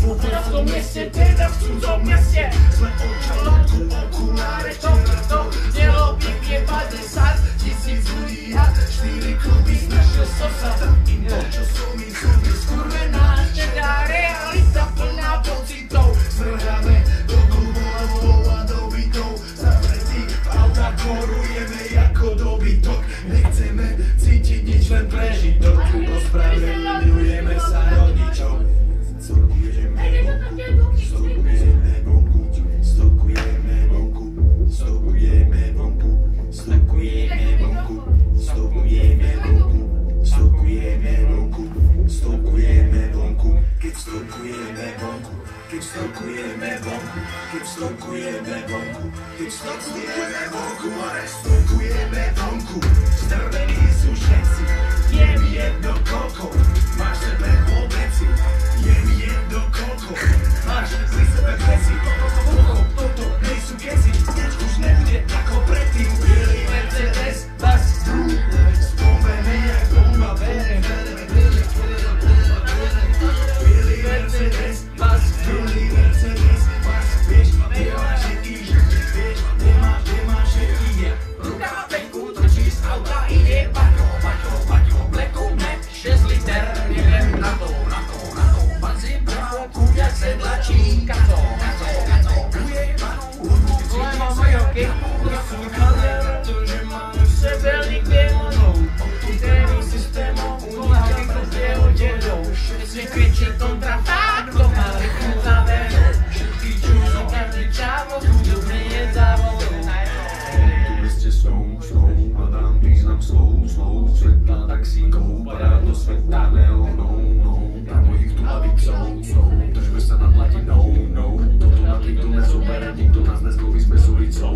v tom mieste, teda v cudzom meste. Sme očalenku, okuláre, to nerobí je 50 000 ľudí a 4 kluby z našho sosa. Im to, čo som im súby, skurvená, štedá realita plná pocitov. Zrháme do klubov a do bytov, zavretí v autách korujeme ako dobytok. Nechceme cítiť nič, len prežitok, ospravedlňujeme sa rodičom. Stokujeme vonku, strvení sú všetci, je mi jedno koľko, máš sebe veci, je mi jedno koľko, máš pri sebe veci, toto nejsú keci, už nebude ako predtým, bielý Mercedes, bas, spomený jak bomba, bielý Mercedes, bas, bielý Mercedes, bas, vieš, kde máš všetkých, vieš, kde máš všetkých, ruka má penku, točí z auta, ide Paťo, Blacku Mac, 6 liter, idem na to, benzín prvku, jak sedlačí, kaco, ujebanú hudbu, zlema majorky, pretože máme v sebe lik démonov, trénink systémov, unikátnych jeho deľov, si kričí kontrafaktom, ale tu záveru, všetky čujú, každý čavo, budú prieť závodov. Hľadám význam slov, svetla taxíkov, padá do sveta neónov, na mojich tulavých psov, držme sa nad hladinou, toto na nikto nezobere, nikto nás nezloví, sme s ulicou,